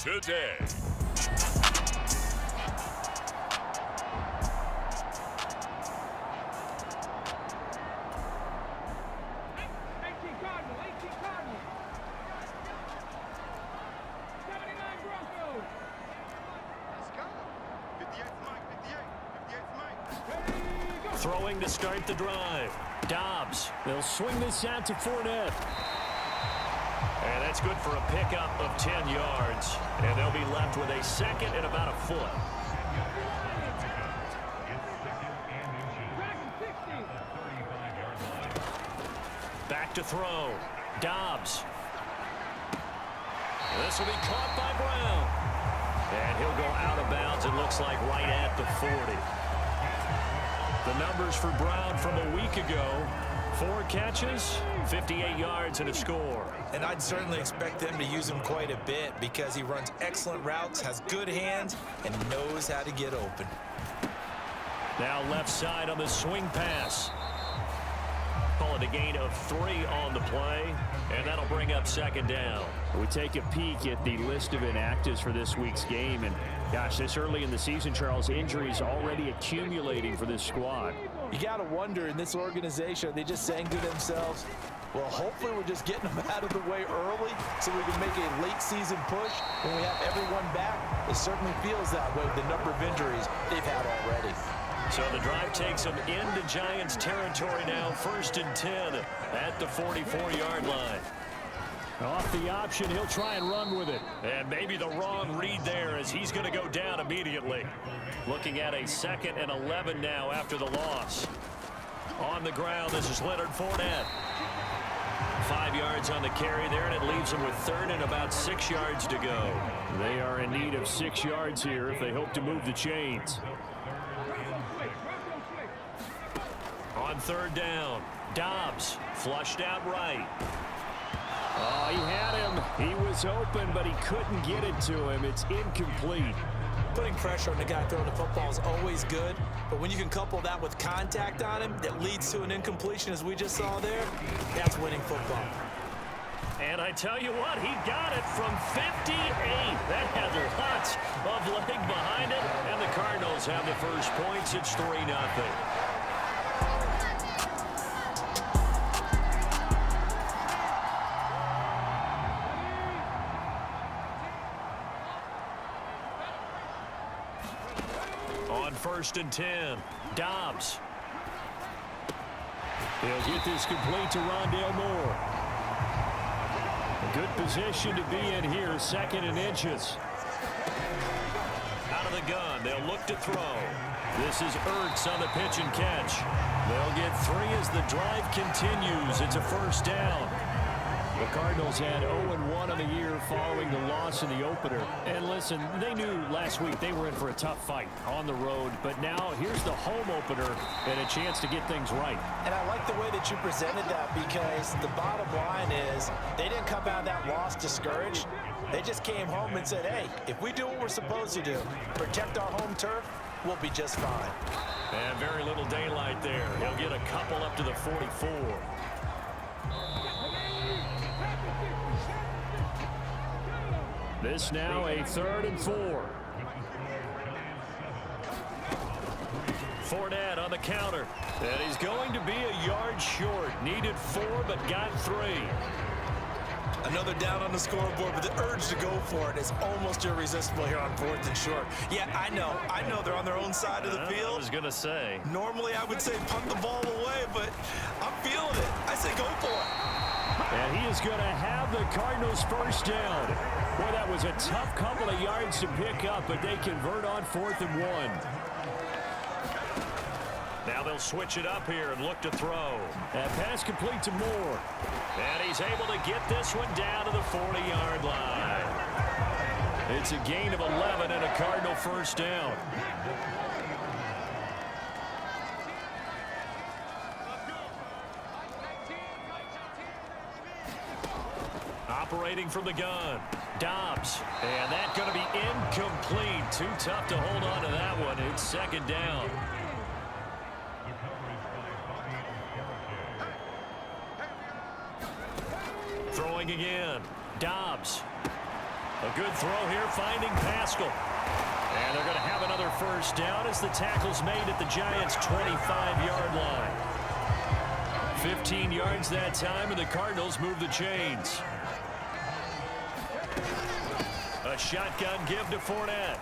today. Throwing to start the drive. Dobbs. They'll swing this out to Fournette. And that's good for a pickup of 10 yards. And they'll be left with a second and about a foot. Back to throw. Dobbs. This will be caught by Brown. And he'll go out of bounds, it looks like, right at the 40. The numbers for Brown from a week ago: 4 catches, 58 yards, and a score. And I'd certainly expect them to use him quite a bit because he runs excellent routes, has good hands, and knows how to get open. Now left side on the swing pass. Call it a gain of 3 on the play, and that'll bring up second down. We take a peek at the list of inactives for this week's game, and gosh, this early in the season, Charles, injuries already accumulating for this squad. You got to wonder, in this organization, are they just saying to themselves, well, hopefully we're just getting them out of the way early so we can make a late season push when we have everyone back? It certainly feels that way with the number of injuries they've had already. So the drive takes them into Giants territory now, 1st and 10 at the 44-yard line. Off the option, he'll try and run with it. And maybe the wrong read there, as he's going to go down immediately. Looking at a 2nd and 11 now after the loss. On the ground, this is Leonard Fournette. 5 yards on the carry there, and it leaves them with 3rd and about 6 yards to go. They are in need of 6 yards here if they hope to move the chains. On 3rd down, Dobbs flushed out right. Oh, he had him. He was open, but he couldn't get it to him. It's incomplete. Putting pressure on the guy throwing the football is always good, but when you can couple that with contact on him that leads to an incompletion, as we just saw there, that's winning football. And I tell you what, he got it from 58. That had lots of leg behind it, and the Cardinals have the first points. It's 3-0. On 1st and 10, Dobbs. He'll get this complete to Rondale Moore. A good position to be in here, 2nd and inches. Out of the gun, they'll look to throw. This is Ertz on the pitch and catch. They'll get 3 as the drive continues. It's a 1st down. The Cardinals had 0-1 on the year following the loss in the opener. And listen, they knew last week they were in for a tough fight on the road. But now here's the home opener and a chance to get things right. And I like the way that you presented that, because the bottom line is they didn't come out of that loss discouraged. They just came home and said, hey, if we do what we're supposed to do, protect our home turf, we'll be just fine. And very little daylight there. He'll get a couple up to the 44. This now a 3rd and 4. Fournette on the counter. And he's going to be a yard short. Needed 4, but got 3. Another down on the scoreboard, but the urge to go for it is almost irresistible here on 4th and short. Yeah, I know they're on their own side of the field. I was going to say. Normally I would say punt the ball away, but I'm feeling it. I say go for it. And he is going to have the Cardinals 1st down. Boy, that was a tough couple of yards to pick up, but they convert on 4th and 1. Now they'll switch it up here and look to throw. That pass complete to Moore. And he's able to get this one down to the 40-yard line. It's a gain of 11 and a Cardinal 1st down. Operating from the gun, Dobbs. And that's going to be incomplete. Too tough to hold on to that one. It's 2nd down. Throwing again, Dobbs. A good throw here, finding Pascal. And they're going to have another first down as the tackle's made at the Giants' 25-yard line. 15 yards that time, and the Cardinals move the chains. A shotgun give to Fournette.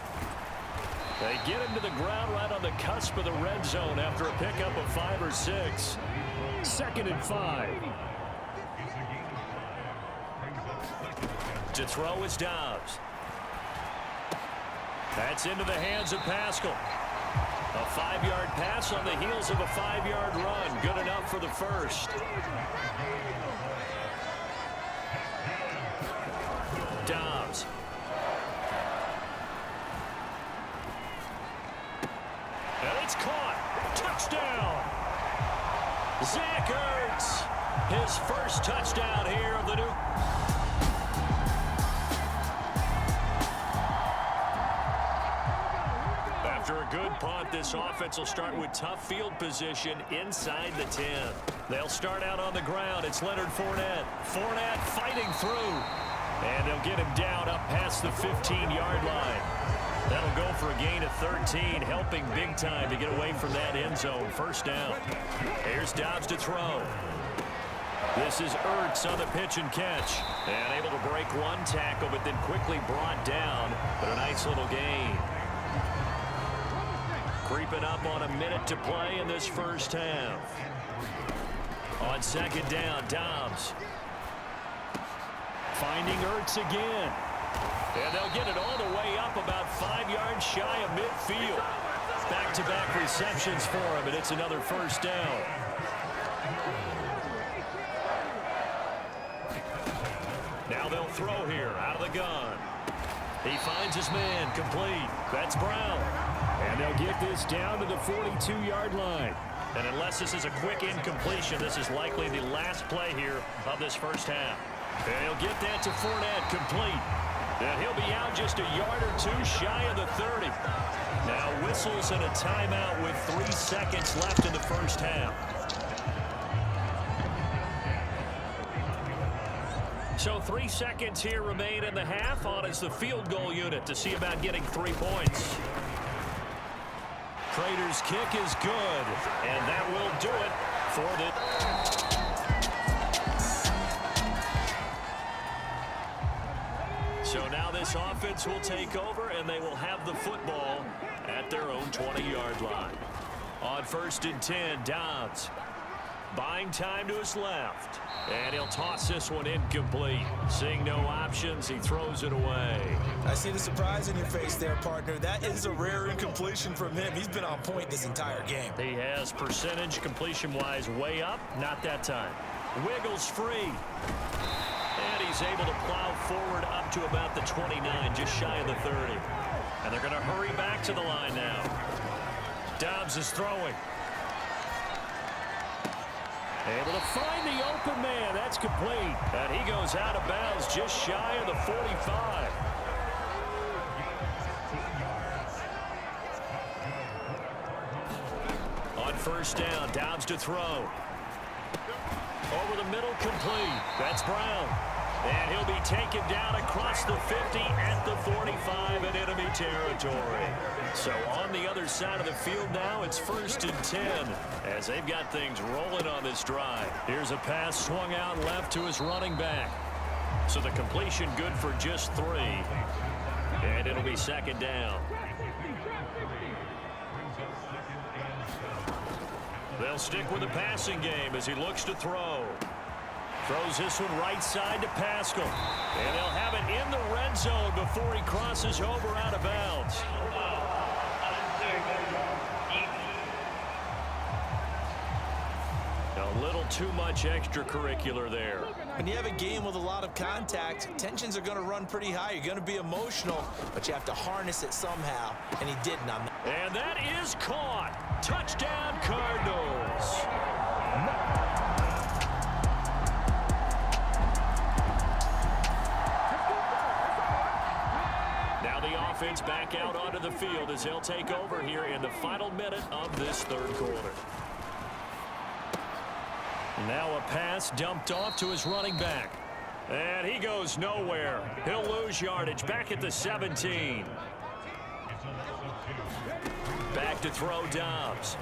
They get him to the ground right on the cusp of the red zone after a pickup of 5 or 6. 2nd and 5. To throw is Dobbs. That's into the hands of Pascal. A 5-yard pass on the heels of a 5-yard run. Good enough for the first. Dobbs. And it's caught. Touchdown. Zach Ertz. His first touchdown here of the new. After a good punt, this offense will start with tough field position inside the 10. They'll start out on the ground. It's Leonard Fournette. Fournette fighting through. And they'll get him down up past the 15-yard line. That'll go for a gain of 13, helping big time to get away from that end zone. First down. Here's Dobbs to throw. This is Ertz on the pitch and catch. And able to break one tackle, but then quickly brought down. But a nice little gain. Creeping up on a minute to play in this first half. On second down, Dobbs. Finding Ertz again. And they'll get it all the way up about 5 yards shy of midfield. Back-to-back receptions for him, and it's another first down. Now they'll throw here out of the gun. He finds his man, complete. That's Brown. And they'll get this down to the 42-yard line. And unless this is a quick incompletion, this is likely the last play here of this first half. And he'll get that to Fournette, complete. And he'll be out just a yard or two shy of the 30. Now whistles and a timeout with 3 seconds left in the first half. So 3 seconds here remain in the half. On is the field goal unit to see about getting 3 points. Prater's kick is good, and that will do it for the... So now this offense will take over, and they will have the football at their own 20-yard line. On 1st and 10, Dobbs buying time to his left. And he'll toss this one incomplete. Seeing no options, he throws it away. I see the surprise in your face there, partner. That is a rare incompletion from him. He's been on point this entire game. He has percentage completion-wise way up. Not that time. Wiggles free. And he's able to plow forward up to about the 29, just shy of the 30. And they're going to hurry back to the line now. Dobbs is throwing. Able to find the open man. That's complete. And he goes out of bounds just shy of the 45. On 1st down, Dobbs to throw. Over the middle, complete. That's Brown. And he'll be taken down across the 50 at the 45 in enemy territory. So on the other side of the field now, it's 1st and 10 as they've got things rolling on this drive. Here's a pass swung out left to his running back. So the completion good for just 3. And it'll be 2nd down. They'll stick with the passing game as he looks to throw. Throws this one right side to Pascal. And they'll have it in the red zone before he crosses over out of bounds. A little too much extracurricular there. When you have a game with a lot of contact, tensions are going to run pretty high. You're going to be emotional, but you have to harness it somehow, and he didn't on that. And that is caught. Touchdown, Cardinals. Now the offense back out onto the field as they'll take over here in the final minute of this 3rd quarter. Now a pass dumped off to his running back. And he goes nowhere. He'll lose yardage back at the 17. Back to throw Dobbs.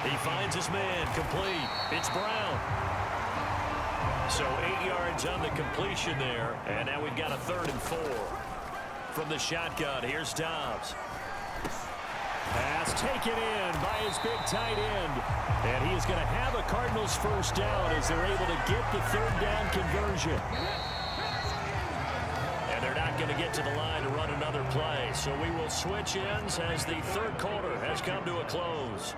He finds his man complete. It's Brown. So 8 yards on the completion there. And now we've got a 3rd and 4. From the shotgun, here's Dobbs. Pass taken in by his big tight end. And he is going to have a Cardinals first down as they're able to get the 3rd down conversion. And they're not going to get to the line to run another play. So we will switch ends as the 3rd quarter has come to a close.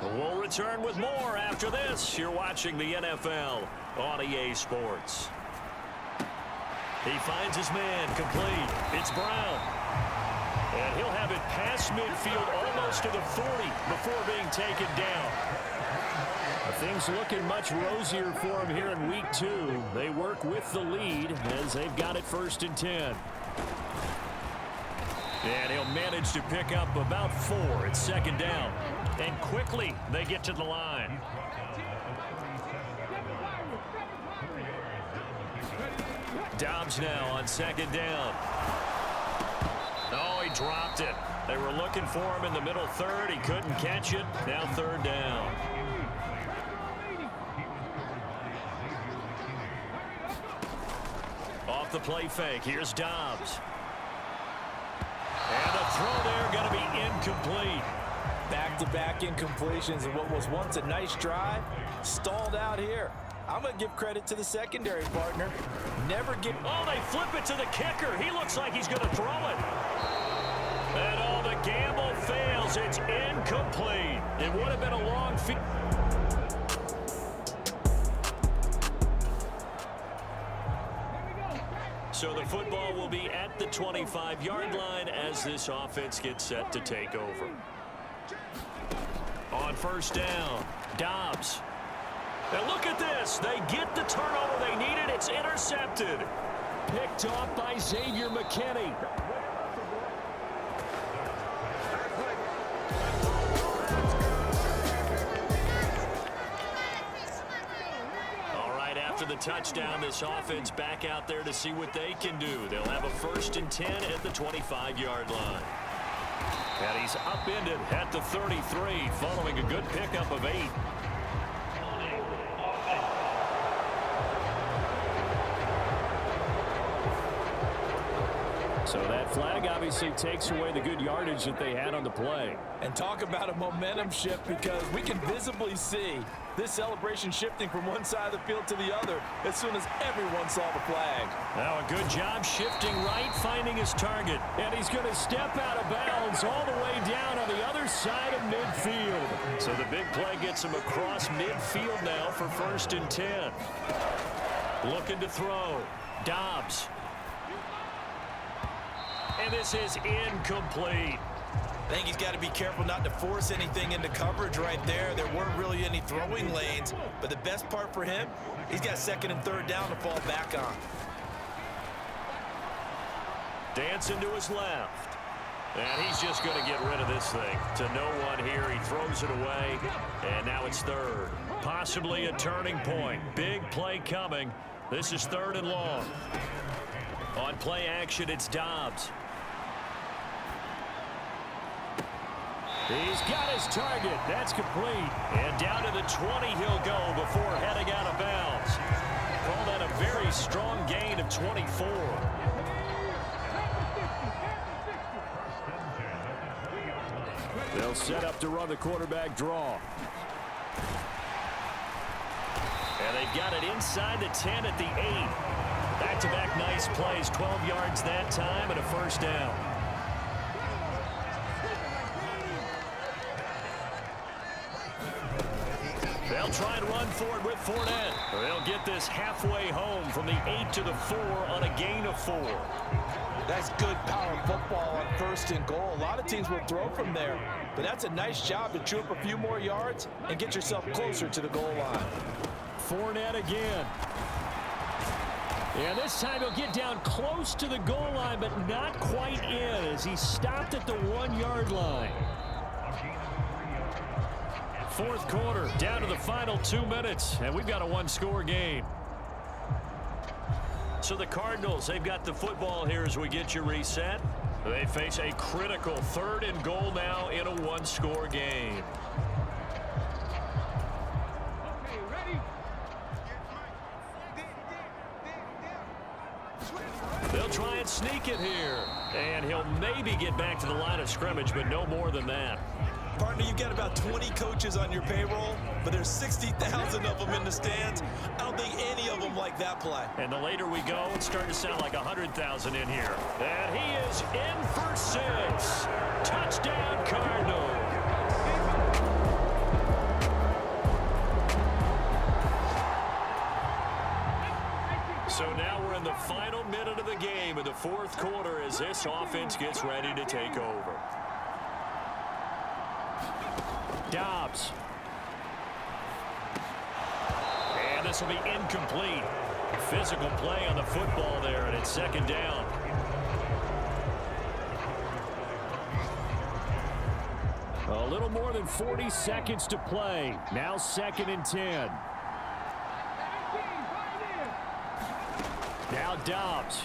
We'll return with more after this. You're watching the NFL on EA Sports. He finds his man complete. It's Brown. And he'll have it past midfield almost to the 40 before being taken down. Things looking much rosier for him here in week 2. They work with the lead as they've got it 1st and 10. And he'll manage to pick up about 4 at 2nd down. And quickly they get to the line. Dobbs now on 2nd down. Oh, he dropped it. They were looking for him in the middle 3rd. He couldn't catch it. Now 3rd down. Off the play fake. Here's Dobbs. And the throw there going to be incomplete. Back-to-back incompletions and what was once a nice drive stalled out here. I'm going to give credit to the secondary partner. Never give... Oh, they flip it to the kicker. He looks like he's going to throw it. And oh, the gamble fails. It's incomplete. It would have been a long field. So the football will be at the 25-yard line as this offense gets set to take over. On 1st down, Dobbs. And look at this. They get the turnover they needed. It's intercepted. Picked off by Xavier McKinney. All right, after the touchdown, this offense back out there to see what they can do. They'll have a 1st and 10 at the 25-yard line. And he's upended at the 33 following a good pickup of 8. So that flag obviously takes away the good yardage that they had on the play. And talk about a momentum shift, because we can visibly see this celebration shifting from one side of the field to the other as soon as everyone saw the flag. Now a good job shifting right, finding his target. And he's going to step out of bounds all the way down on the other side of midfield. So the big play gets him across midfield now for 1st and 10. Looking to throw. Dobbs. And this is incomplete. I think he's got to be careful not to force anything into coverage right there. There weren't really any throwing lanes, but the best part for him, he's got 2nd and 3rd down to fall back on. Dancing to his left. And he's just going to get rid of this thing. To no one here. He throws it away. And now it's 3rd. Possibly a turning point. Big play coming. This is 3rd and long. On play action, it's Dobbs. He's got his target. That's complete. And down to the 20 he'll go before heading out of bounds. Call that a very strong gain of 24. They'll set up to run the quarterback draw. And they've got it inside the 10 at the 8. Back-to-back nice plays, 12 yards that time and a 1st down. They'll try and run for it with Fournette. They'll get this halfway home from the 8 to the 4 on a gain of 4. That's good power football on 1st and goal. A lot of teams will throw from there, but that's a nice job to chew up a few more yards and get yourself closer to the goal line. Fournette again. And this time he'll get down close to the goal line, but not quite in as he stopped at the 1-yard line. 4th quarter, down to the final 2 minutes, and we've got a 1-score game. So the Cardinals, they've got the football here as we get you reset. They face a critical 3rd and goal now in a one-score game. Okay, ready? They'll try and sneak it here. And he'll maybe get back to the line of scrimmage, but no more than that. Partner, you've got about 20 coaches on your payroll, but there's 60,000 of them in the stands. I don't think any of them like that play. And the later we go, it's starting to sound like 100,000 in here. And he is in for 6. Touchdown, Cardinals. So now we're in the final minute of the game in the 4th quarter as this offense gets ready to take over. Dobbs. And this will be incomplete. Physical play on the football there, and it's 2nd down. A little more than 40 seconds to play. Now 2nd and 10. Now Dobbs.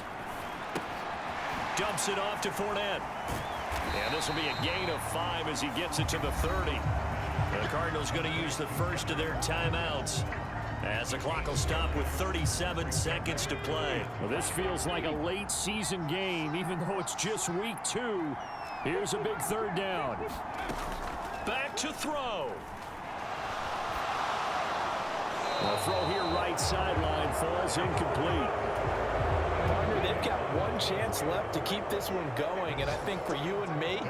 Dumps it off to Fournette. And this will be a gain of 5 as he gets it to the 30. The Cardinals going to use the first of their timeouts as the clock will stop with 37 seconds to play. Well, this feels like a late season game, even though it's just week 2. Here's a big 3rd down. Back to throw. The throw here right sideline falls incomplete. Partner, they've got one chance left to keep this one going, and I think for you and me,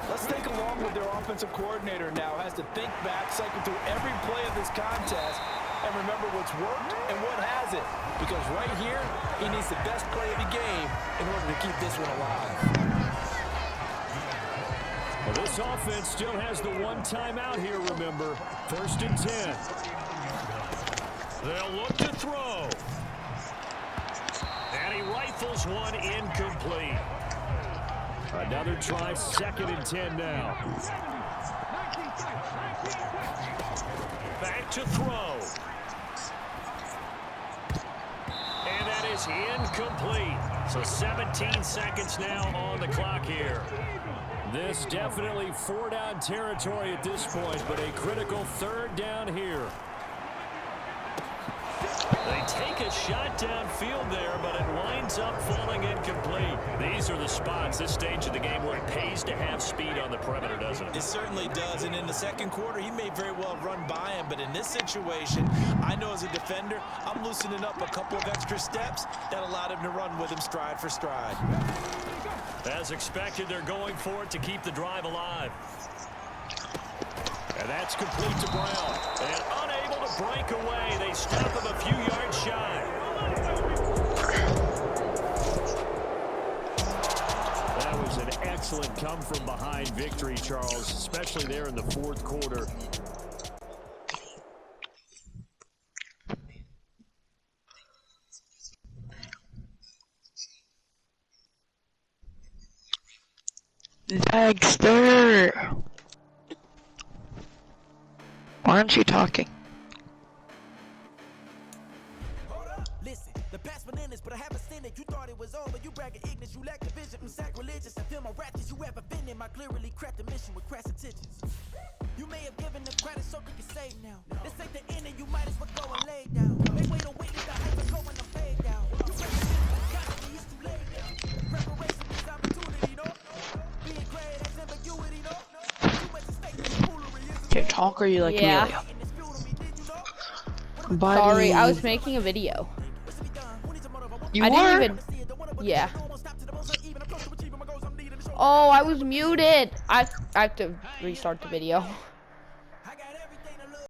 let's think along with their offensive coordinator now. Has to think back, cycle through every play of this contest, and remember what's worked and what hasn't. Because right here, he needs the best play of the game in order to keep this one alive. Well, this offense still has the one timeout here, remember. 1st and 10. They'll look to throw. And he rifles one incomplete. Another try, 2nd and 10 now. Back to throw. And that is incomplete. So 17 seconds now on the clock here. This definitely 4-down territory at this point, but a critical 3rd down here. They take a shot downfield there, but it winds up falling incomplete. These are the spots, this stage of the game, where it pays to have speed on the perimeter, doesn't it? It certainly does, and in the 2nd quarter, he may very well have run by him, but in this situation, I know as a defender, I'm loosening up a couple of extra steps that allowed him to run with him stride for stride. As expected, they're going for it to keep the drive alive. And that's complete to Brown. And unable to break away, they stop him a few yards shy. That was an excellent come-from-behind victory, Charles, especially there in the 4th quarter. Dexter! Why aren't you talking? Hold up, listen, the past bananas, but I haven't seen it. You thought it was over, you bragging ignorance, you lack the vision, I'm sacrilegious. I feel my raptors, you ever been in my clearly crafted mission with crass intentions. You may have given the credit so you can save now. This ain't the end and you might as well go and lay down. Make way to witness the hype of going to fade down. You ready to get it's too late now. Preparation is opportunity, no? Being great, that's ambiguity, no? Too much at stake, the foolery is Can you talk or you like Yeah. really? Sorry, I was making a video. You I were? didn't even. Yeah. Oh, I was muted. I have to restart the video.